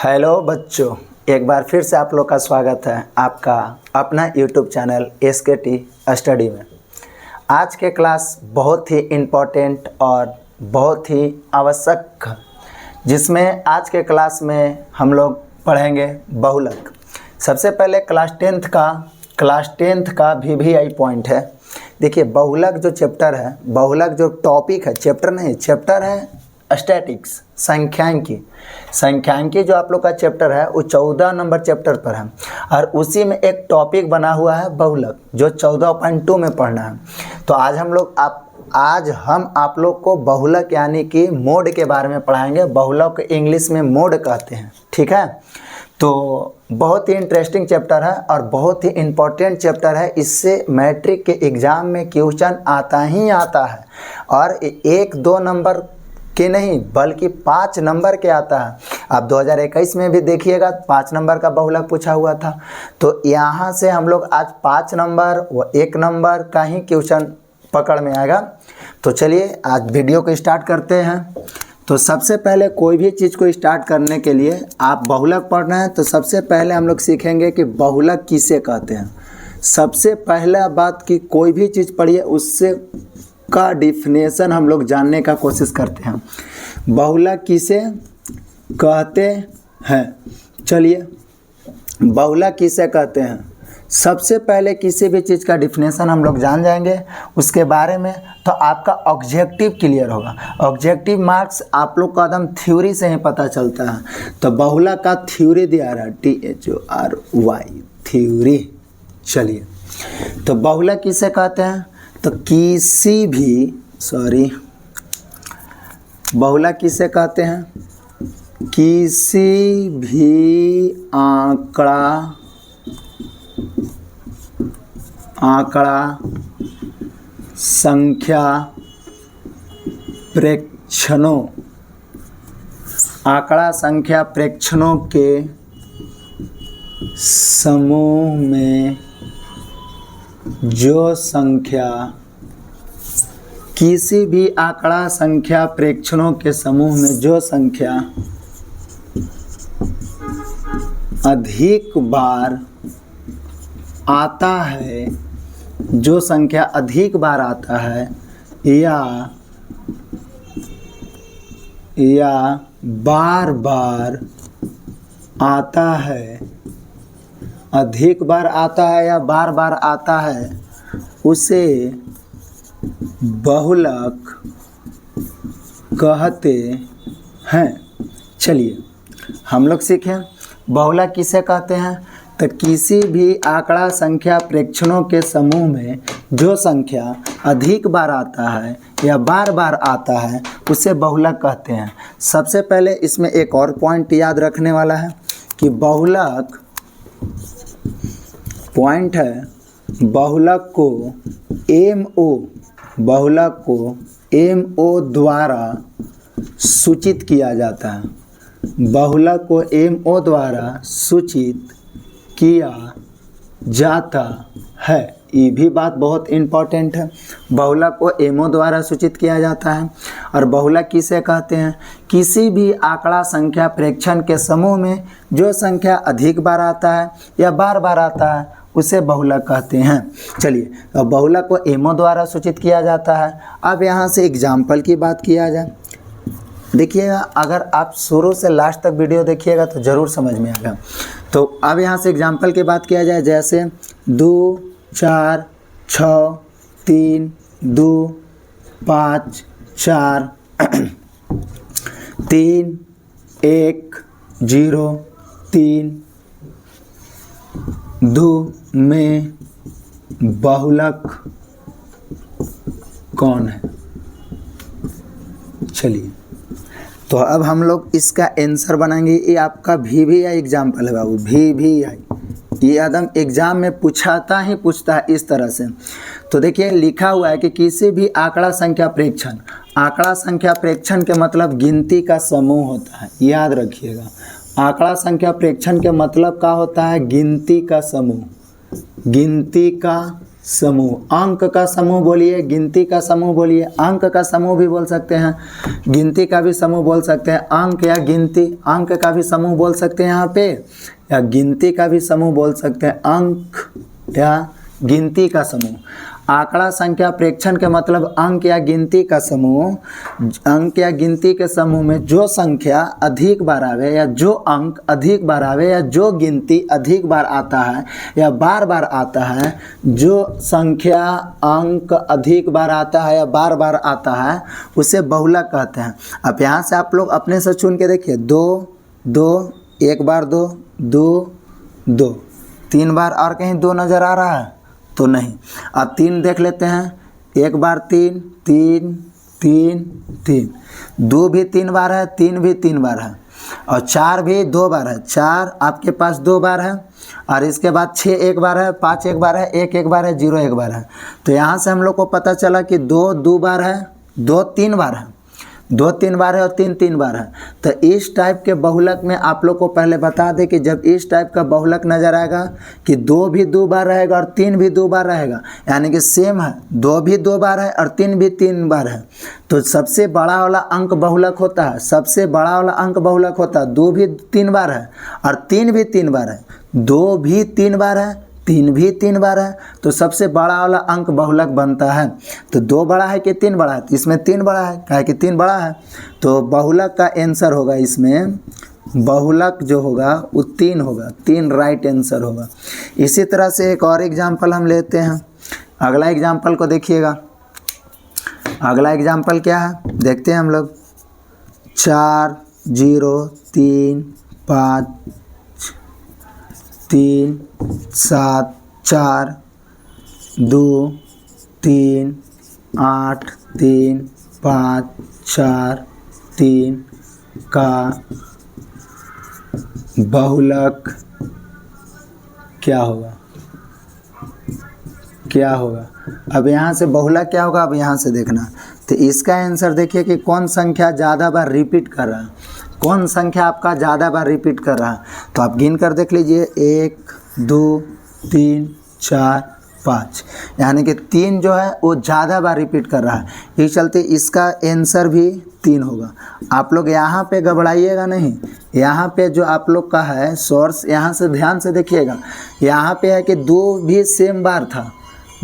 Hello बच्चों, एक बार फिर से आप लोग का स्वागत है आपका अपना यूट्यूब चैनल SKT स्टडी में। आज के क्लास बहुत ही इम्पोर्टेंट और बहुत ही आवश्यक, जिसमें आज के क्लास में हम लोग पढ़ेंगे बहुलक। सबसे पहले क्लास टेंथ का VVI पॉइंट है। देखिए, बहुलक जो चैप्टर है, बहुलक जो टॉपिक है, चैप्टर नहीं, चैप्टर है स्टैटिक्स, संख्यांकी जो आप लोग का चैप्टर है वो 14 नंबर चैप्टर पर है और उसी में एक टॉपिक बना हुआ है बहुलक, जो 14.2 में पढ़ना है। तो आज हम आप लोग को बहुलक यानी कि मोड के बारे में पढ़ाएंगे। बहुलक इंग्लिश में मोड कहते हैं, ठीक है। तो बहुत ही इंटरेस्टिंग चैप्टर है और बहुत ही इम्पोर्टेंट चैप्टर है। इससे मैट्रिक के एग्ज़ाम में क्वेश्चन आता ही आता है और 1-2 नंबर के नहीं बल्कि 5 नंबर के आता है। अब 2021 में भी देखिएगा 5 नंबर का बहुलक पूछा हुआ था। तो यहाँ से हम लोग आज 5 नंबर व 1 नंबर का ही क्वेश्चन पकड़ में आएगा। तो चलिए आज वीडियो को स्टार्ट करते हैं। तो सबसे पहले कोई भी चीज़ को स्टार्ट करने के लिए आप बहुलक पढ़ना है, तो सबसे पहले हम लोग सीखेंगे कि बहुलक किसे कहते हैं। सबसे पहला बात कि कोई भी चीज़ पढ़िए उससे का डिफिनेशन हम लोग जानने का कोशिश करते हैं। बहुलक किसे कहते हैं, चलिए बहुलक किसे कहते हैं। सबसे पहले किसी भी चीज़ का डिफिनेशन हम लोग जान जाएंगे उसके बारे में, तो आपका ऑब्जेक्टिव क्लियर होगा। ऑब्जेक्टिव मार्क्स आप लोग का एकदम थ्योरी से ही पता चलता है। तो बहुलक का थ्योरी दिया रहा THORY, थ्योरी। चलिए, तो बहुलक किसे कहते हैं, तो बहुलक किसे कहते हैं, किसी भी आंकड़ा संख्या प्रेक्षणों के समूह में जो संख्या, किसी भी आंकड़ा संख्या प्रेक्षणों के समूह में जो संख्या अधिक बार आता है, जो संख्या अधिक बार आता है या बार बार आता है, अधिक बार आता है या बार बार आता है, उसे बहुलक कहते हैं। चलिए हम लोग सीखें बहुलक किसे कहते हैं। तो किसी भी आंकड़ा संख्या प्रेक्षणों के समूह में जो संख्या अधिक बार आता है या बार बार आता है उसे बहुलक कहते हैं। सबसे पहले इसमें एक और पॉइंट याद रखने वाला है कि बहुलक पॉइंट है, बहुलक को MO द्वारा सूचित किया जाता है। बहुलक को MO द्वारा सूचित किया जाता है। ये भी बात बहुत इम्पोर्टेंट है। बहुलक को MO द्वारा सूचित किया जाता है। और बहुलक किसे कहते हैं, किसी भी आंकड़ा संख्या प्रेक्षण के समूह में जो संख्या अधिक बार आता है या बार बार आता है उसे बहुलक कहते हैं। चलिए, तो बहुलक को MO द्वारा सूचित किया जाता है। अब यहाँ से एग्जाम्पल की बात किया जाए, देखिएगा, अगर आप शुरू से लास्ट तक वीडियो देखिएगा तो ज़रूर समझ में आएगा। तो अब यहाँ से एग्जाम्पल की बात किया जाए, जैसे 2 4 6 3 2 5 4 3 1 0 3 2 में बहुलक कौन है। चलिए, तो अब हम लोग इसका आंसर बनाएंगे। ये आपका VVI एग्जाम्पल है बाबू, VVI। ये एकदम एग्जाम में पूछता है इस तरह से। तो देखिए लिखा हुआ है कि किसी भी आंकड़ा संख्या प्रेक्षण, आंकड़ा संख्या प्रेक्षण के मतलब गिनती का समूह होता है, याद रखिएगा। आंकड़ा संख्या प्रेक्षण के मतलब क्या होता है, गिनती का समूह, गिनती का समूह। अंक का समूह बोलिए, गिनती का समूह बोलिए। अंक का समूह भी बोल सकते हैं, गिनती का भी समूह बोल सकते हैं। अंक या गिनती, अंक का भी समूह बोल सकते हैं यहाँ पे, या गिनती का भी समूह बोल सकते हैं। अंक या गिनती का समूह। आंकड़ा संख्या प्रेक्षण के मतलब अंक या गिनती का समूह। अंक या गिनती के समूह में जो संख्या अधिक बार आवे, या जो अंक अधिक बार आवे, या जो गिनती अधिक बार आता है या बार बार आता है, जो संख्या अंक अधिक बार आता है या बार बार आता है, उसे बहुलक कहते हैं। अब यहाँ से आप लोग अपने से चुन के देखिए, 2 2, एक बार 2 2 2, 3 बार और कहीं 2 नज़र आ रहा है तो नहीं। अब 3 देख लेते हैं, एक बार 3 3 3 3, 2 भी 3 बार है, 3 भी 3 बार है, और 4 भी 2 बार है। 4 आपके पास 2 बार है, और इसके बाद 6 एक बार है, 5 एक बार है, 1 एक बार है, 0 एक बार है। तो यहाँ से हम लोग को पता चला कि 2 2 बार है, 2 3 बार है, 2 3 बार है, और 3 3 बार है। तो इस टाइप के बहुलक में आप लोग को पहले बता दें कि जब इस टाइप का बहुलक नज़र आएगा कि 2 भी 2 बार रहेगा और 3 भी 2 बार रहेगा, यानी कि सेम है, 2 भी 2 बार है और 3 भी 3 बार है, तो सबसे बड़ा वाला अंक बहुलक होता है। सबसे बड़ा वाला अंक बहुलक होता है। 2 भी 3 बार है और 3 भी 3 बार है, 2 भी 3 बार है, 3 भी 3 बार है, तो सबसे बड़ा वाला अंक बहुलक बनता है। तो 2 बड़ा है कि 3 बड़ा है, तो इसमें 3 बड़ा है, काहे कि 3 बड़ा है, तो बहुलक का आंसर होगा इसमें, बहुलक जो होगा वो 3 होगा, 3 राइट आंसर होगा। इसी तरह से एक और एग्जाम्पल हम लेते हैं। अगला एग्जाम्पल को देखिएगा। अगला एग्जाम्पल क्या है देखते हैं हम लोग। 4 0 3 5 3 7 4 2 3 8 3 5 4 3 का बहुलक क्या होगा? क्या होगा? अब यहाँ से बहुलक क्या होगा, अब यहाँ से देखना। तो इसका आंसर देखिए कि कौन संख्या ज़्यादा बार रिपीट कर रहा है, कौन संख्या आपका ज़्यादा बार रिपीट कर रहा है। तो आप गिन कर देख लीजिए, 1 2 3 4 5, यानी कि 3 जो है वो ज़्यादा बार रिपीट कर रहा है। इस चलते इसका आंसर भी 3 होगा। आप लोग यहाँ पे घबराइएगा नहीं, यहाँ पे जो आप लोग का है सोर्स, यहाँ से ध्यान से देखिएगा। यहाँ पे है कि 2 भी सेम बार था,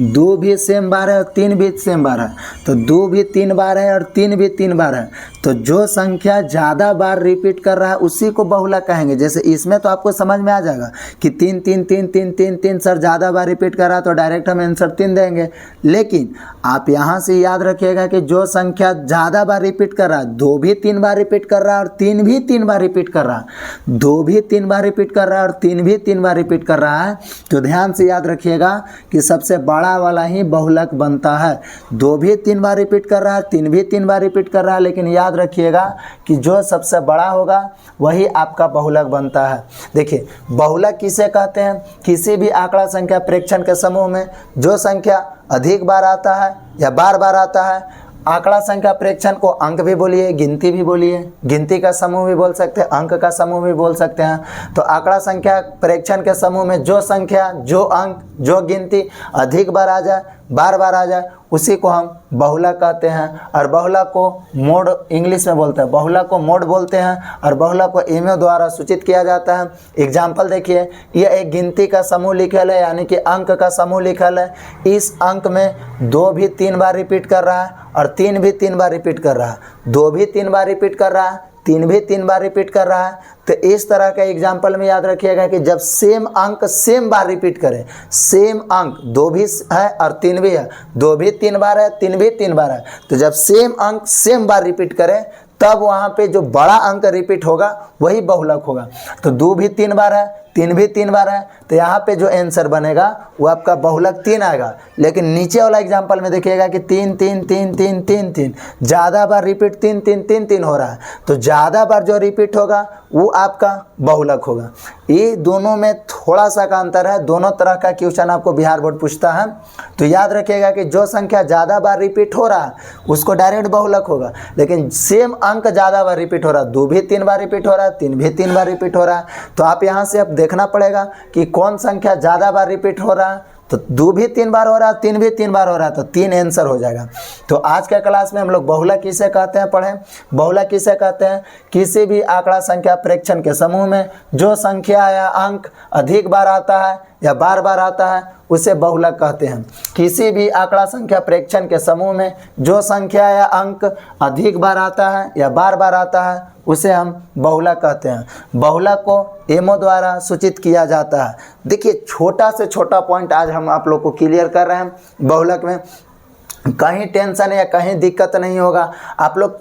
2 भी सेम बार है और 3 भी सेम बार है, तो 2 भी 3 बार है और 3 भी 3 बार है, तो जो संख्या ज़्यादा बार रिपीट कर रहा है उसी को बहुलक कहेंगे। जैसे इसमें तो आपको समझ में आ जाएगा कि 3 3 3 3 3 3 सर ज़्यादा बार रिपीट कर रहा है, तो डायरेक्ट हम आंसर 3 देंगे। लेकिन आप यहाँ से याद रखिएगा कि जो संख्या ज़्यादा बार रिपीट कर रहा है, 2 भी 3 बार रिपीट कर रहा है और 3 भी 3 बार रिपीट कर रहा है, 2 भी 3 बार रिपीट कर रहा है और 3 भी 3 बार रिपीट कर रहा है, तो ध्यान से याद रखिएगा कि सबसे बड़ा वाला ही बहुलक बनता है। 2 भी 3 बार रिपीट कर रहा है, 3 भी 3 बार रिपीट कर रहा है, लेकिन याद रखिएगा कि जो सबसे बड़ा होगा वही आपका बहुलक बनता है। देखिए बहुलक किसे कहते हैं? किसी भी आंकड़ा संख्या प्रेक्षण के समूह में जो संख्या अधिक बार आता है या बार बार आता है। आंकड़ा संख्या प्रेक्षण को अंक भी बोलिए, गिनती भी बोलिए, गिनती का समूह भी बोल सकते हैं, अंक का समूह भी बोल सकते हैं। तो आंकड़ा संख्या प्रेक्षण के समूह में जो संख्या, जो अंक, जो गिनती अधिक बार आ जाए, बार बार आ जाए, उसी को हम बहुलक कहते हैं। और बहुलक को मोड इंग्लिश में बोलते हैं, बहुलक को मोड बोलते हैं, और बहुलक को एमओ द्वारा सूचित किया जाता है। एग्जाम्पल देखिए, यह एक गिनती का समूह लिखल है, यानी कि अंक का समूह लिखल है। इस अंक में 2 भी 3 बार रिपीट कर रहा है और 3 भी 3 बार रिपीट कर रहा है, 2 भी 3 बार रिपीट कर रहा है, 3 भी 3 बार रिपीट कर रहा है। तो इस तरह का एग्जाम्पल में याद रखिएगा कि जब सेम अंक सेम बार रिपीट करें, सेम अंक 2 भी है और 3 भी है, 2 भी 3 बार है, 3 भी 3 बार है, तो जब सेम अंक सेम बार रिपीट करें तब वहाँ पे जो बड़ा अंक रिपीट होगा वही बहुलक होगा। तो 2 भी 3 बार है, 3 भी 3 बार है, तो यहाँ पे जो आंसर बनेगा वो आपका बहुलक 3 आएगा। लेकिन नीचे वाला एग्जाम्पल में देखिएगा कि 3 3 3 3 3 3, ज़्यादा बार रिपीट 3 3 3 3 हो रहा है, तो ज़्यादा बार जो रिपीट होगा वो आपका बहुलक होगा। ये दोनों में थोड़ा सा का अंतर है। दोनों तरह का क्वेश्चन आपको बिहार बोर्ड पूछता है, तो याद रखिएगा कि जो संख्या ज़्यादा बार रिपीट हो रहा है उसको डायरेक्ट बहुलक होगा। लेकिन सेम अंक ज़्यादा बार रिपीट हो रहा है, 2 भी 3 बार रिपीट हो रहा है, 3 भी 3 बार रिपीट हो रहा है, तो आप यहाँ से अब देखना पड़ेगा कि कौन संख्या ज़्यादा बार रिपीट हो रहा है, तो 2 भी 3 बार हो रहा है, 3 भी 3 बार हो रहा है, तो 3 आंसर हो जाएगा। तो आज के क्लास में हम लोग बहुलक किसे कहते हैं पढ़ें। बहुलक किसे कहते हैं? किसी भी आंकड़ा संख्या प्रेक्षण के समूह में जो संख्या या अंक अधिक बार आता है या बार बार आता है उसे बहुलक कहते हैं। किसी भी आंकड़ा संख्या प्रेक्षण के समूह में जो संख्या या अंक अधिक बार आता है या बार बार आता है उसे हम बहुलक कहते हैं। बहुलक को एमओ द्वारा सूचित किया जाता है। देखिए छोटा से छोटा पॉइंट आज हम आप लोग को क्लियर कर रहे हैं। बहुलक में कहीं टेंशन या कहीं दिक्कत नहीं होगा। आप लोग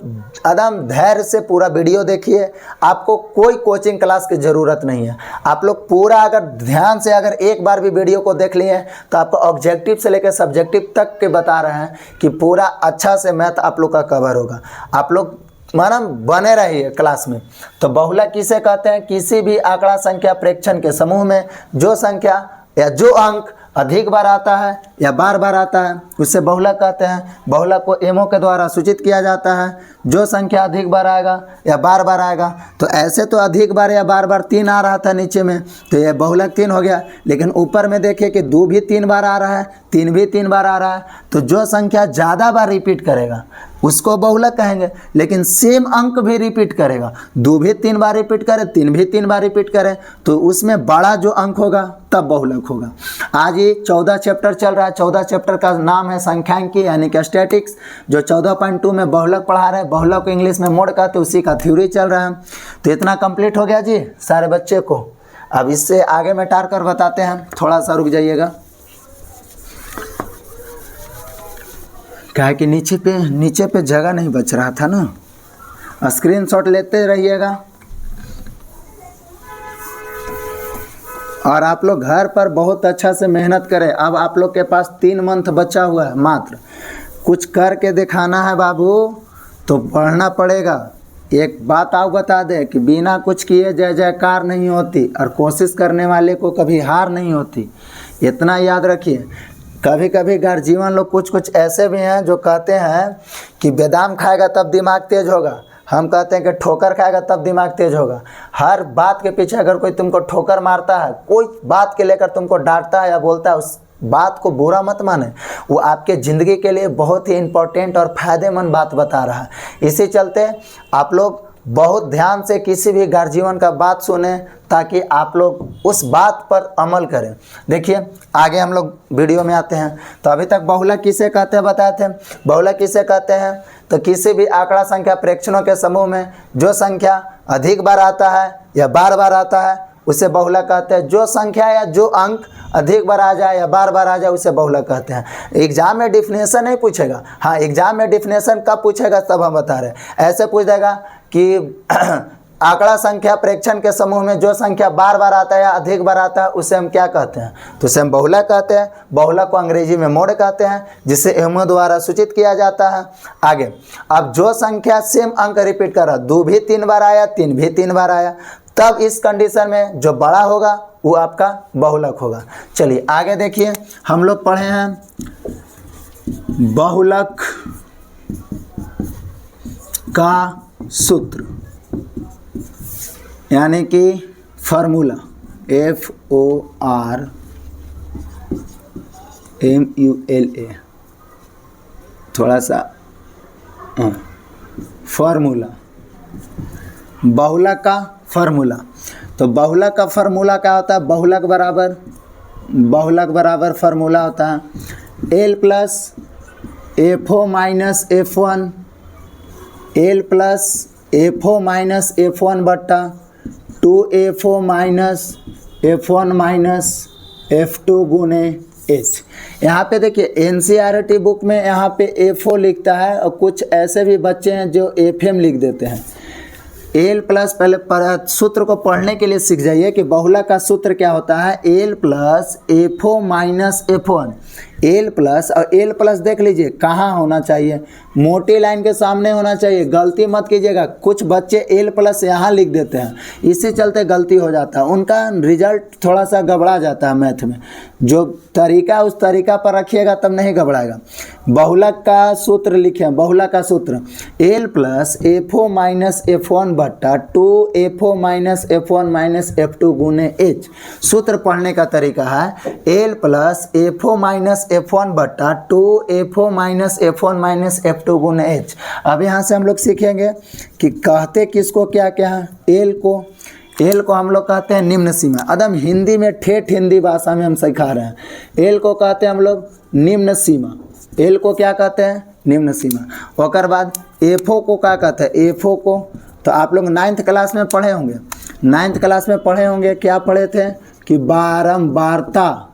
एकदम धैर्य से पूरा वीडियो देखिए, आपको कोई कोचिंग क्लास की ज़रूरत नहीं है। आप लोग पूरा अगर ध्यान से अगर एक बार भी वीडियो को देख लिए तो आपको ऑब्जेक्टिव से लेकर सब्जेक्टिव तक के बता रहे हैं कि पूरा अच्छा से मैथ आप लोग का कवर होगा। आप लोग माना बने रहिए क्लास में। तो बहुलक किसे कहते हैं? किसी भी आंकड़ा संख्या प्रेक्षण के समूह में जो संख्या या जो अंक अधिक बार आता है या बार बार आता है उसे बहुलक कहते हैं। बहुलक को एमओ के द्वारा सूचित किया जाता है। जो संख्या अधिक बार आएगा या बार बार आएगा, तो ऐसे तो अधिक बार या बार बार 3 आ रहा था नीचे में, तो ये बहुलक 3 हो गया। लेकिन ऊपर में देखिए कि 2 भी 3 बार आ रहा है, 3 भी 3 बार आ रहा है, तो जो संख्या ज़्यादा बार रिपीट करेगा उसको बहुलक कहेंगे। लेकिन सेम अंक भी रिपीट करेगा, 2 भी 3 बार रिपीट करे, 3 भी 3 बार रिपीट करे, तो उसमें बड़ा जो अंक होगा तब बहुलक होगा। आज ये 14 चैप्टर चल रहा है। 14 चैप्टर का नाम है संख्यांकी यानी कि स्टैटिक्स, जो 14.2 में बहुलक पढ़ा रहे हैं। बहुलक को इंग्लिश में मोड कहते हैं, उसी का थ्योरी चल रहा है। तो इतना कंप्लीट हो गया जी सारे बच्चे को। अब इससे आगे में टार कर बताते हैं, थोड़ा सा रुक जाइएगा, क्या है कि नीचे पे जगह नहीं बच रहा था ना। स्क्रीनशॉट लेते रहिएगा और आप लोग घर पर बहुत अच्छा से मेहनत करें। अब आप लोग के पास 3 मंथ बचा हुआ है मात्र, कुछ करके दिखाना है बाबू, तो पढ़ना पड़ेगा। एक बात आप बता दें कि बिना कुछ किए जय जयकार नहीं होती और कोशिश करने वाले को कभी हार नहीं होती, इतना याद रखिए। कभी कभी गार्जियन लोग कुछ ऐसे भी हैं जो कहते हैं कि बादाम खाएगा तब दिमाग तेज होगा, हम कहते हैं कि ठोकर खाएगा तब दिमाग तेज होगा। हर बात के पीछे अगर कोई तुमको ठोकर मारता है, कोई बात के लेकर तुमको डांटता है या बोलता है, उस बात को बुरा मत माने, वो आपके ज़िंदगी के लिए बहुत ही इम्पोर्टेंट और फ़ायदेमंद बात बता रहा है। इसी चलते आप लोग बहुत ध्यान से किसी भी गार्जियन का बात सुने ताकि आप लोग उस बात पर अमल करें। देखिए आगे हम लोग वीडियो में आते हैं। तो अभी तक बहुलक किसे कहते हैं बताए थे। बहुलक किसे कहते हैं? तो किसी भी आंकड़ा संख्या प्रेक्षणों के समूह में जो संख्या अधिक बार आता है या बार बार आता है उसे बहुलक कहते हैं। जो संख्या या जो अंक अधिक बार आ जाए या बार बार आ जाए उसे बहुलक कहते हैं। एग्जाम में डिफिनेशन नहीं पूछेगा, हाँ एग्जाम में डिफिनेशन कब पूछेगा तब हम बता रहे हैं। ऐसे पूछ देगा कि आंकड़ा संख्या प्रेक्षण के समूह में जो संख्या बार बार आता है या अधिक बार आता है उसे हम क्या कहते हैं? तो उसे हम बहुलक कहते हैं। बहुलक को अंग्रेजी में मोड कहते हैं, जिसे एमओ द्वारा सूचित किया जाता है। आगे, अब जो संख्या सेम अंक रिपीट कर रहा, 2 भी 3 बार आया, 3 भी 3 बार आया, तब इस कंडीशन में जो बड़ा होगा वो आपका बहुलक होगा। चलिए आगे देखिए, हम लोग पढ़े हैं बहुलक का सूत्र यानी कि फार्मूला, FORMULA, थोड़ा सा फार्मूला, बहुलक का फार्मूला। तो बहुलक का फार्मूला क्या होता है? बहुलक बराबर फार्मूला होता है L plus FO minus F1, L plus FO minus F1 बट्टा 2FO minus F1 minus F2 गुने H। यहाँ पे देखिए NCERT बुक में यहाँ पे FO लिखता है और कुछ ऐसे भी बच्चे हैं जो FM लिख देते हैं। L प्लस, पहले सूत्र को पढ़ने के लिए सीख जाइए कि बहुलक का सूत्र क्या होता है। L plus FO minus F1, L plus, और L प्लस देख लीजिए कहाँ होना चाहिए, मोटी लाइन के सामने होना चाहिए, गलती मत कीजिएगा। कुछ बच्चे L प्लस यहाँ लिख देते हैं, इसी चलते गलती हो जाता है, उनका रिजल्ट थोड़ा सा गड़बड़ा जाता है मैथ में। जो तरीका उस तरीका पर रखिएगा तब नहीं गड़बड़ाएगा। बहुलक का सूत्र लिखें, बहुलक का सूत्र L plus FO minus F1 बट्टा 2FO minus F1 minus F2 गुने एच। सूत्र पढ़ने का तरीका है L plus FO minus F1 बट्टा 2FO minus F1 minus F2 गुने एच। अब यहाँ से हम लोग सीखेंगे कि कहते किसको क्या क्या है। एल को हम लोग कहते हैं निम्न सीमा, एकदम हिंदी में ठेठ हिंदी भाषा में हम सिखा रहे हैं। एल को कहते हैं हम लोग निम्न सीमा, एल को क्या कहते हैं निम्न सीमा। और बाद एफओ को क्या कहते हैं, एफओ को तो आप लोग 9th क्लास में पढ़े होंगे, 9th क्लास में पढ़े होंगे, क्या पढ़े थे कि बारंबारता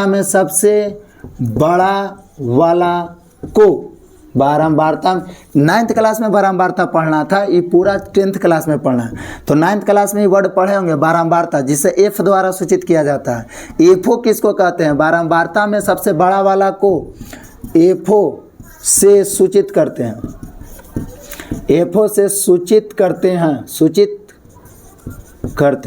में सबसे बड़ा वाला को, बारंबारता 9th क्लास में बारंबारता पढ़ना था, ये पूरा 10th क्लास में पढ़ना है। तो 9th क्लास में ये वर्ड पढ़े होंगे बारंबारता, जिसे एफ द्वारा सूचित किया जाता है। एफओ किसको कहते हैं, बारंबारता में सबसे बड़ा वाला को एफओ से सूचित करते हैं, एफओ से सूचित करते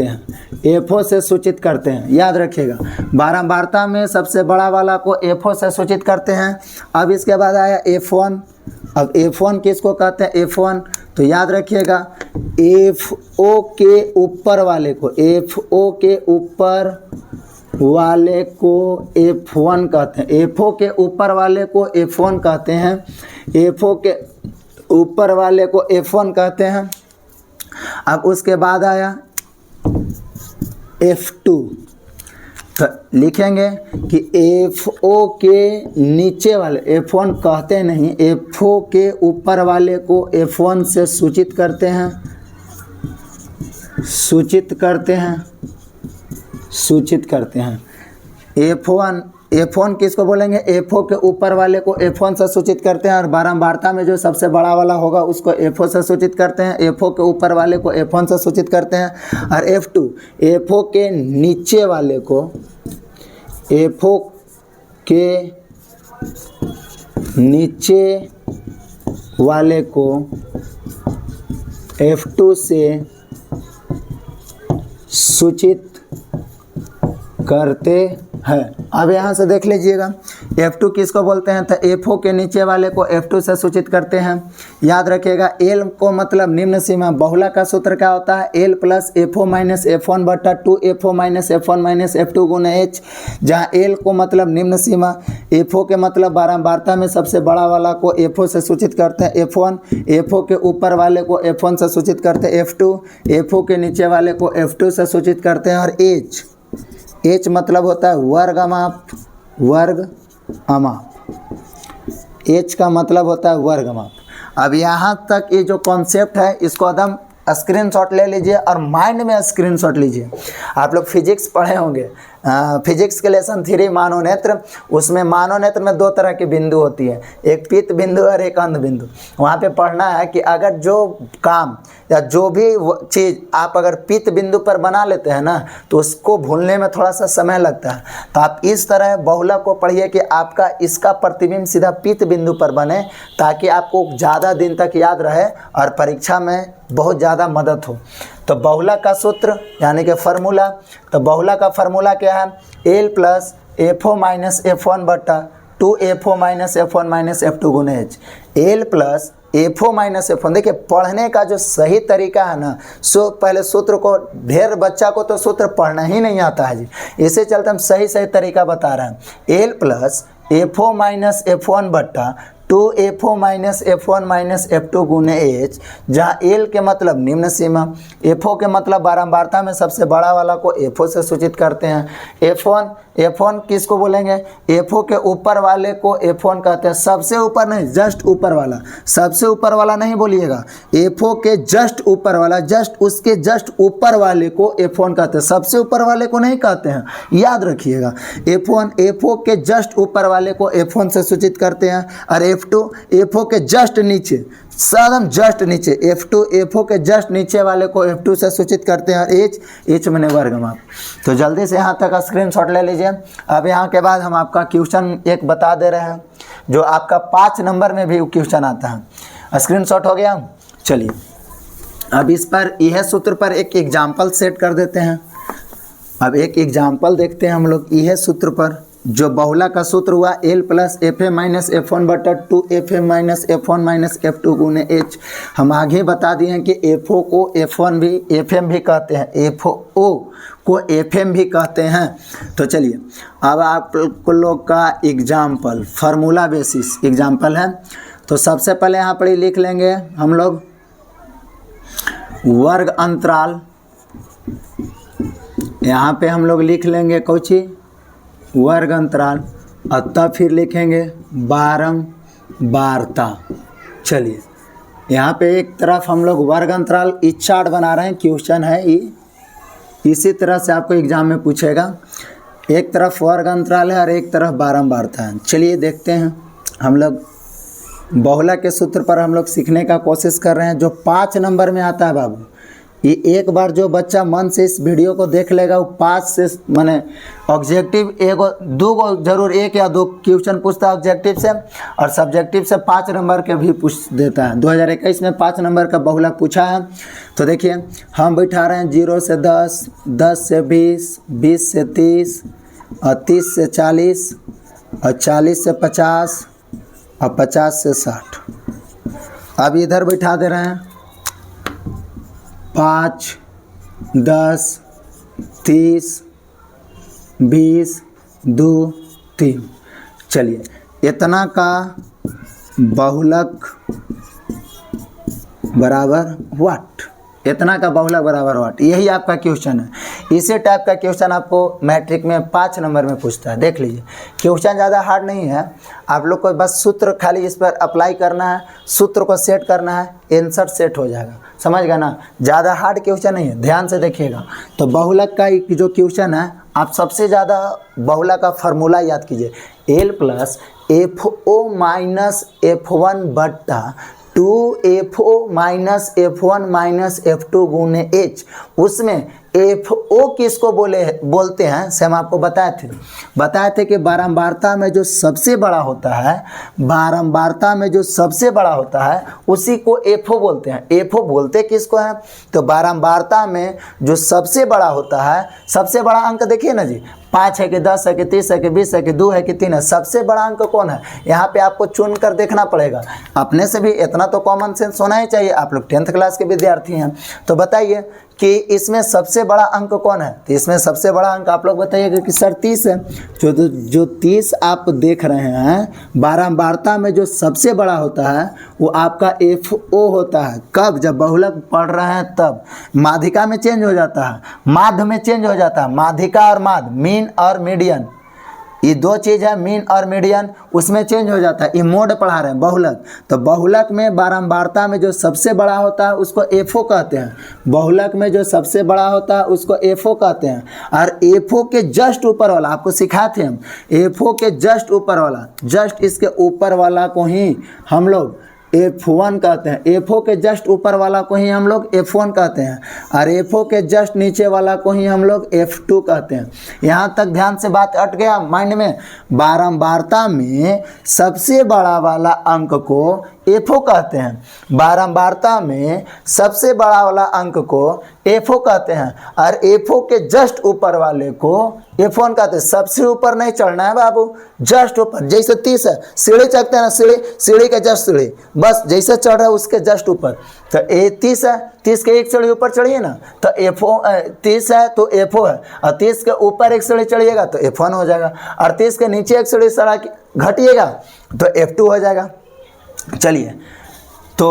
हैं, एफओ से सूचित करते हैं, याद रखिएगा। बारंबारता में सबसे बड़ा वाला को एफओ से सूचित करते हैं। अब इसके बाद आया F1। अब F1 किसको कहते हैं, F1 तो याद रखिएगा एफओ के ऊपर वाले को, एफओ के ऊपर वाले को F1 कहते हैं, एफओ के ऊपर वाले को F1 कहते हैं, एफओ के ऊपर वाले को F1 कहते हैं। अब उसके बाद आया F2, तो लिखेंगे कि एफओ के नीचे वाले, F1 कहते नहीं, एफओ के ऊपर वाले को F1 से सूचित करते हैं, F1 किसको बोलेंगे, एफओ के ऊपर वाले को F1 से सूचित करते हैं। और बारंबारता में जो सबसे बड़ा वाला होगा उसको एफओ से सूचित करते हैं, एफओ के ऊपर वाले को F1 से सूचित करते हैं। और F2 एफओ के नीचे वाले को, एफओ के नीचे वाले को F2 से सूचित करते हैं। अब यहाँ से देख लीजिएगा F2 किसको बोलते हैं, तो एफओ के नीचे वाले को F2 से सूचित करते हैं। याद रखिएगा एल को मतलब निम्न सीमा, बहुला का सूत्र क्या होता है, L plus FO minus F1 बट्टा 2FO minus F1 minus F2 गुना एच, जहाँ एल को मतलब निम्न सीमा, एफओ के मतलब बारंबारता में सबसे बड़ा वाला को एफओ से सूचित करते हैं F1, एफओ के ऊपर वाले को F1 से सूचित करते हैं F2, एफओ के नीचे वाले को F2 से सूचित करते हैं। और एच मतलब होता है वर्ग अमाप, एच का मतलब होता है वर्ग अमाप। अब यहाँ तक ये जो कॉन्सेप्ट है इसको एकदम स्क्रीनशॉट ले लीजिए और माइंड में स्क्रीनशॉट लीजिए। आप लोग फिजिक्स पढ़े होंगे, फिजिक्स के लेसन 3 मानोनेत्र, उसमें मानोनेत्र में 2 तरह की बिंदु होती है, एक पित्त बिंदु और एक अंध बिंदु। वहाँ पे पढ़ना है कि अगर जो काम या जो भी चीज़ आप अगर पित्त बिंदु पर बना लेते हैं ना, तो उसको भूलने में थोड़ा सा समय लगता है। तो आप इस तरह बहुलक को पढ़िए कि आपका इसका प्रतिबिंब सीधा पित्त बिंदु पर बने, ताकि आपको ज़्यादा दिन तक याद रहे और परीक्षा में बहुत ज़्यादा मदद हो। तो बहुलक का सूत्र यानी कि फार्मूला, तो बहुलक का फार्मूला क्या है, L plus FO minus F1 बट्टा 2FO minus F1 minus F2 गुने H. L plus FO minus F1, देखिए पढ़ने का जो सही तरीका है ना, पहले सूत्र को, ढेर बच्चा को तो सूत्र पढ़ना ही नहीं आता है जी, इसे चलते हम सही तरीका बता रहे हैं। L plus FO minus F1 बट्टा 2FO minus F1 minus F2 गुने एच, जहाँ एल के मतलब निम्न सीमा, एफओ के मतलब बारंबारता में सबसे बड़ा वाला को एफओ से सूचित करते हैं। F1 किसको बोलेंगे, एफओ के ऊपर वाले को F1 कहते हैं, सबसे ऊपर नहीं, जस्ट ऊपर वाला, सबसे ऊपर वाला नहीं बोलिएगा, एफओ के जस्ट ऊपर वाला, जस्ट उसके जस्ट ऊपर वाले को F1 कहते हैं, सबसे ऊपर वाले को नहीं कहते हैं, याद रखिएगा। F1 एफओ के जस्ट ऊपर वाले को F1 से सूचित करते हैं। और F2 एफओ के जस्ट नीचे, एकदम जस्ट नीचे, F2 एफओ के जस्ट नीचे वाले को F2 से सूचित करते हैं। और एच मैंने वर्ग माप। तो जल्दी से यहाँ तक स्क्रीनशॉट ले लीजिए। अब यहाँ के बाद हम आपका क्वेश्चन एक बता दे रहे हैं, जो आपका 5 नंबर में भी क्वेश्चन आता है। स्क्रीनशॉट हो गया, चलिए अब इस पर, यह सूत्र पर एक एग्जाम्पल सेट कर देते हैं। अब एक एग्जाम्पल देखते हैं हम लोग यह सूत्र पर। जो बहुलक का सूत्र हुआ L plus F A minus F one बटा 2 F A minus F one minus F two गुने एच। हम आगे बता दिए हैं कि एफ ओ को एफ वन भी एफ एम भी कहते हैं, एफ ओ को एफ एम भी कहते हैं। तो चलिए अब आप लोग का एग्जाम्पल फार्मूला बेसिस एग्जाम्पल है। तो सबसे पहले यहाँ पर लिख लेंगे हम लोग वर्ग अंतराल, यहाँ पे हम लोग लिख लेंगे कौची वर्ग अंतराल, और तब फिर लिखेंगे बारंबारता। चलिए यहाँ पे एक तरफ हम लोग वर्ग अंतराल इस चार्ट बना रहे हैं, क्वेश्चन है ये, इसी तरह से आपको एग्जाम में पूछेगा। एक तरफ वर्ग अंतराल है और एक तरफ बारंबारता है। चलिए देखते हैं, हम लोग बहुलक के सूत्र पर हम लोग सीखने का कोशिश कर रहे हैं, जो 5 नंबर में आता है बाबू। ये एक बार जो बच्चा मन से इस वीडियो को देख लेगा वो 5 से माने ऑब्जेक्टिव एगो दूगो जरूर, एक या दो क्वेश्चन पूछता है ऑब्जेक्टिव से, और सब्जेक्टिव से 5 नंबर के भी पूछ देता है। 2021 में 5 नंबर का बहुलक पूछा है। तो देखिए हम बैठा रहे हैं 0 से 10, 10 से 20, 20 से 30, और 30 से 40, और 40 से 50, और 50 से 60। अब इधर बैठा दे रहे हैं 5, 10, 30, 20, 2, 3। चलिए इतना का बहुलक बराबर व्हाट, इतना का बहुलक बराबर व्हाट, यही आपका क्वेश्चन है। इसी टाइप का क्वेश्चन आपको मैट्रिक में 5 नंबर में पूछता है। देख लीजिए क्वेश्चन ज़्यादा हार्ड नहीं है, आप लोग को बस सूत्र खाली इस पर अप्लाई करना है, सूत्र को सेट करना है, आंसर सेट हो जाएगा। समझ गए ना, ज़्यादा हार्ड क्वेश्चन नहीं है, ध्यान से देखिएगा। तो बहुलक का जो क्वेश्चन है, आप सबसे ज़्यादा बहुलक का फार्मूला याद कीजिए, L plus F O minus F one बट्टा 2FO minus F1 minus F2 गुने H। उसमें FO किसको बोलते हैं से हम आपको बताए थे कि बारंबारता में जो सबसे बड़ा होता है, बारंबारता में जो सबसे बड़ा होता है उसी को FO बोलते हैं। FO बोलते किसको हैं? तो बारंबारता में जो सबसे बड़ा होता है, सबसे बड़ा अंक देखिए ना जी, 5 है कि 10 है कि 30 है कि 20 है कि 2 है कि 3 है, सबसे बड़ा अंक कौन है? यहाँ पे आपको चुन कर देखना पड़ेगा। अपने से भी इतना तो कॉमन सेंस होना ही चाहिए, आप लोग 10th क्लास के विद्यार्थी हैं। तो बताइए कि इसमें सबसे बड़ा अंक कौन है? तो इसमें सबसे बड़ा अंक आप लोग बताइएगा कि सर 30 है। जो 30 आप देख रहे हैं, बारंबारता में जो सबसे बड़ा होता है वो आपका FO होता है। कब? जब बहुलक पढ़ रहे हैं तब। माध्यिका में चेंज हो जाता है, माध्य में चेंज हो जाता है। माध्यिका और माध्य, मीन और मीडियन, ये दो चीज़ है, मीन और मीडियन, उसमें चेंज हो जाता है। ये मोड पढ़ा रहे हैं बहुलक। तो बहुलक में बारंबारता में जो सबसे बड़ा होता है उसको FO कहते हैं। बहुलक में जो सबसे बड़ा होता है उसको FO कहते हैं। और FO के जस्ट ऊपर वाला आपको सिखाते हैं हम, FO के जस्ट ऊपर वाला, जस्ट इसके ऊपर वाला को ही हम लोग F1 कहते हैं। FO के जस्ट ऊपर वाला को ही हम लोग F1 कहते हैं, और FO के जस्ट नीचे वाला को ही हम लोग F2 कहते हैं। यहाँ तक ध्यान से बात अट गया माइंड में? बारंबारता में सबसे बड़ा वाला अंक को FO कहते हैं, बारंबारता में सबसे बड़ा वाला अंक को FO कहते हैं, और FO के जस्ट ऊपर वाले को F1 कहते हैं। सबसे ऊपर नहीं चढ़ना है बाबू, जस्ट ऊपर। जैसे 30 है, सीढ़ी चढ़ते हैं ना, सीढ़ी के जस्ट सीढ़ी, बस जैसे चढ़ रहा है उसके जस्ट ऊपर। तो 30 है, 30 के एक सीढ़ी ऊपर चढ़िए ना, तो FO 30 है तो FO है, और 30 के ऊपर एक सीढ़ी चढ़िएगा तो F1 हो जाएगा, और 30 के नीचे एक सीढ़ी घटिएगा तो F2 हो जाएगा। चलिए तो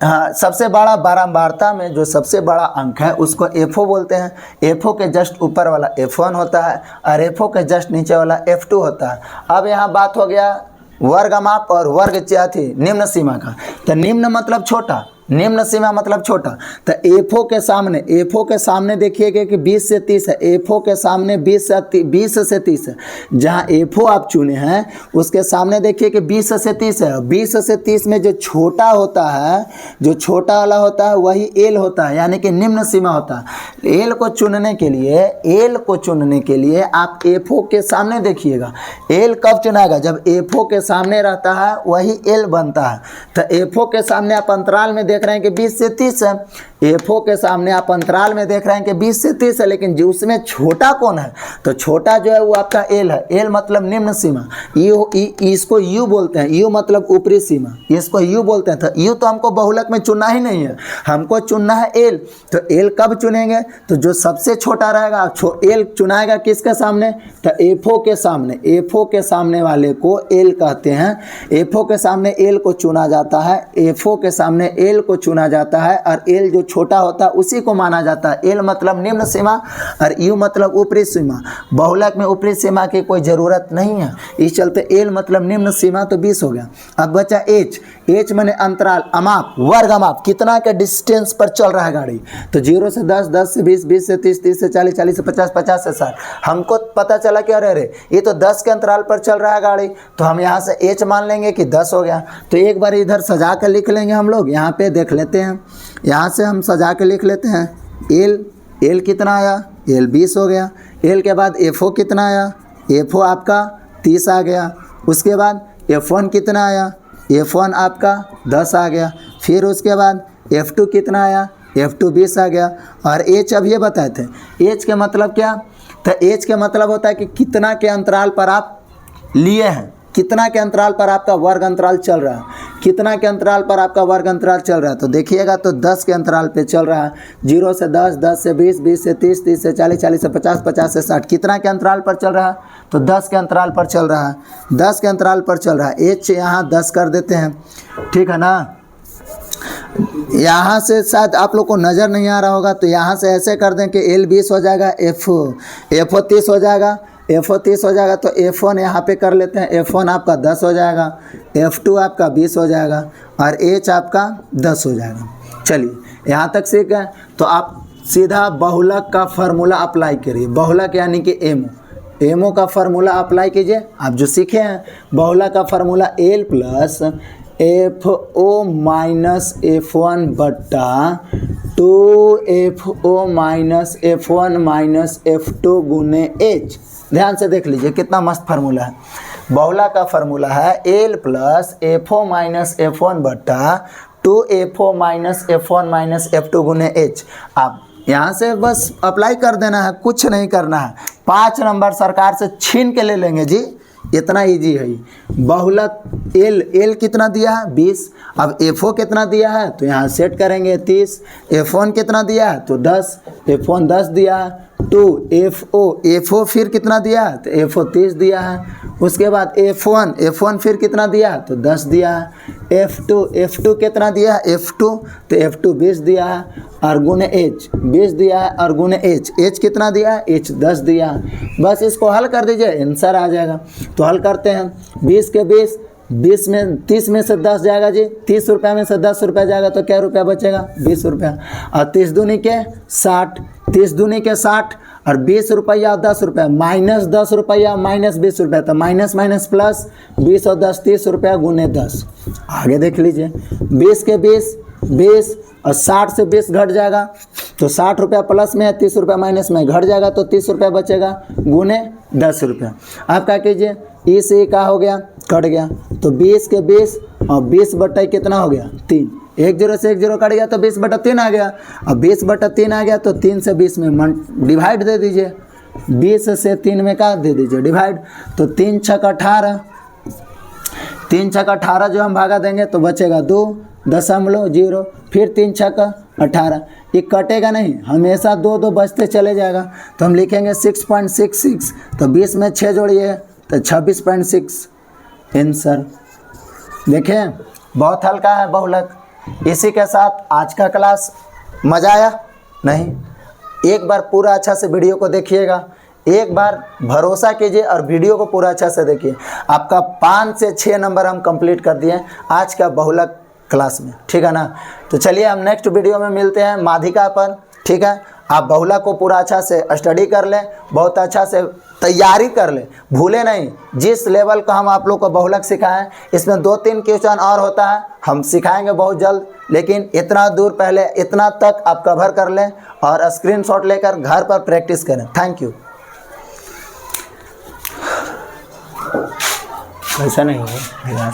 हाँ, सबसे बड़ा बारंबारता में जो सबसे बड़ा अंक है उसको FO बोलते हैं। FO के जस्ट ऊपर वाला F1 होता है, और FO के जस्ट नीचे वाला F2 होता है। अब यहाँ बात हो गया वर्गमाप और वर्ग निम्न सीमा का। तो निम्न मतलब छोटा, निम्न सीमा मतलब छोटा। तो FO के सामने देखिएगा कि 20 से 30 है, FO के सामने 20 से 30 है। जहाँ FO आप चुने हैं उसके सामने देखिए कि 20 से 30 है। 20 से 30 में जो छोटा होता है, जो छोटा वाला होता है वही L होता है, यानी कि निम्न सीमा होता है। एल को चुनने के लिए आप एफओ के सामने देखिएगा। एल कब चुनाएगा? जब एफओ के सामने रहता है वही एल बनता है। तो एफओ के सामने आप अंतराल में देख रहे हैं कि 20 से 30 है। एफओ के सामने आप अंतराल में देख रहे हैं कि 20 से 30 है, लेकिन जो उसमें छोटा कौन है? तो छोटा जो है वो आपका एल है। एल मतलब निम्न सीमा। इसको यू बोलते हैं। यू मतलब ऊपरी सीमा, इसको यू बोलते हैं। तो यू तो हमको बहुलक में चुनना ही नहीं है, हमको चुनना है एल। तो एल कब चुनेंगे? तो जो सबसे छोटा रहेगा एल चुनाएगा किसके सामने? तो एफओ के सामने। एफओ के सामने वाले को एल कहते हैं। एफओ के सामने एल को चुना जाता है। एफओ के सामने एल को चुना जाता है और एल जो छोटा होता है उसी को माना जाता है। एल मतलब निम्न सीमा और यू मतलब ऊपरी सीमा। बहुलक में ऊपरी सीमा की कोई ज़रूरत नहीं है, इस चलते एल मतलब निम्न सीमा, तो 20 हो गया। अब बचा एच। एच माने अंतराल, अमाप, वर्ग अमाप, कितना के डिस्टेंस पर चल रहा है गाड़ी। तो 0 से 10, 10 से 20, 20 से 30, 30 से 40, 40 से 50, 50 से 60। हमको पता चला कि अरे ये तो 10 के अंतराल पर चल रहा है गाड़ी, तो हम यहाँ से एच मान लेंगे कि 10 हो गया। तो एक बार इधर सजा कर लिख लेंगे हम लोग। यहाँ पे देख लेते हैं, यहाँ से हम सजा के लिख लेते हैं। एल कितना आया? एल 20 हो गया। एल के बाद एफओ कितना आया? एफओ आपका 30 आ गया। उसके बाद F1 कितना आया? F1 आपका 10 आ गया। फिर उसके बाद F2 कितना आया? F2 20 आ गया। और H अब ये बताए थे, H के मतलब क्या? तो H के मतलब होता है कि कितना के अंतराल पर आप लिए हैं, कितना के अंतराल पर आपका वर्ग अंतराल चल रहा है, कितना के अंतराल पर आपका वर्ग अंतराल चल रहा है। तो देखिएगा तो 10 के अंतराल पे चल रहा है। 0 से 10, 10 से 20, 20 से 30, 30 से 40, 40 से 50, 50 से 60। कितना के अंतराल पर चल रहा है? तो 10 के अंतराल पर चल रहा है। 10 के अंतराल पर चल रहा है। एच यहाँ 10 कर देते हैं, ठीक है ना। यहाँ से शायद आप लोग को नज़र नहीं आ रहा होगा, तो यहाँ से ऐसे कर दें कि एल 20 हो जाएगा, एफओ 30 हो जाएगा। F1 30 हो जाएगा तो F1 यहाँ पे कर लेते हैं। F1 आपका 10 हो जाएगा, F2 आपका 20 हो जाएगा और H आपका 10 हो जाएगा। चलिए यहाँ तक सीख गए। तो आप सीधा बहुलक का फार्मूला अप्लाई करिए। बहुलक यानी कि एमओ का फार्मूला अप्लाई कीजिए। आप जो सीखे हैं बहुलक का formula L plus FO minus F1 बट्टा 2FO minus F1 minus F2 गुने H। ध्यान से देख लीजिए कितना मस्त फार्मूला है। बहुला का फार्मूला है L plus FO minus F1 बट्टा 2FO minus F1 minus F2 गुने H। आप यहाँ से बस अप्लाई कर देना है, कुछ नहीं करना है। 5 नंबर सरकार से छीन के ले लेंगे जी, इतना इजी है। बहुलक एल कितना दिया है? 20। अब एफओ कितना दिया है? तो यहाँ सेट करेंगे 30। F1 कितना दिया है? तो 10। F1 10 दिया है। 2FO फिर कितना दिया है? तो FO 30 दिया है। उसके बाद F1 फिर कितना दिया है? तो 10 दिया है। F2 कितना दिया है? F2 तो F2 20 दिया है और गुने H 20 दिया है और गुने H कितना दिया है? H 10 दिया है। बस इसको हल कर दीजिए, आंसर आ जाएगा। तो हल करते हैं। 20 के 20 में 30 में से 10 जाएगा जी, 30 रुपये में से 10 रुपया जाएगा तो क्या रुपया बचेगा? 20 रुपया। और 30 दूनी के 60, 30 दूनी के 60 और 20 रुपया 10 रुपया, माइनस 10 रुपया माइनस 20 रुपया, तो माइनस माइनस प्लस 20 और 10 30 रुपया गुने 10। आगे देख लीजिए 20 के 20 और 60 से 20 घट जाएगा तो 60 रुपया प्लस में है, 30 रुपया माइनस में घट जाएगा तो 30 रुपया बचेगा गुने 10 रुपया। आप क्या कीजिए, ई से का हो गया, कट गया तो 20 के 20 और 20 बट्टा कितना हो गया? 3। 1 0 से 1 0 कट गया तो 20 बटा 3 आ गया। अब 20 बटा 3 आ गया तो 3 से 20 में डिवाइड दे दीजिए। 20 से 3 में का दे दीजिए डिवाइड। तो 3 छक 18, 3 छक 18 जो हम भागा देंगे तो बचेगा 2.0, फिर 3 छक 18। ये कटेगा नहीं, हमेशा 2 बचते चले जाएगा। तो हम लिखेंगे 6.66, तो 20 में 6 जोड़िए तो 26.6 आंसर। देखें बहुत हल्का है बहुलक। इसी के साथ आज का क्लास मज़ा आया नहीं? एक बार पूरा अच्छा से वीडियो को देखिएगा, एक बार भरोसा कीजिए और वीडियो को पूरा अच्छा से देखिए। आपका 5 से 6 नंबर हम कंप्लीट कर दिए आज का बहुलक क्लास में, ठीक है ना। तो चलिए हम नेक्स्ट वीडियो में मिलते हैं माध्यिका पर, ठीक है। आप बहुलक को पूरा अच्छा से स्टडी कर लें, बहुत अच्छा से तैयारी कर ले, भूले नहीं। जिस लेवल का हम आप लोग को बहुलक सिखाएं, इसमें 2-3 क्वेश्चन और होता है, हम सिखाएंगे बहुत जल्द। लेकिन इतना दूर पहले इतना तक आप कवर कर लें और स्क्रीनशॉट लेकर घर पर प्रैक्टिस करें। Thank you. ऐसा नहीं होगा।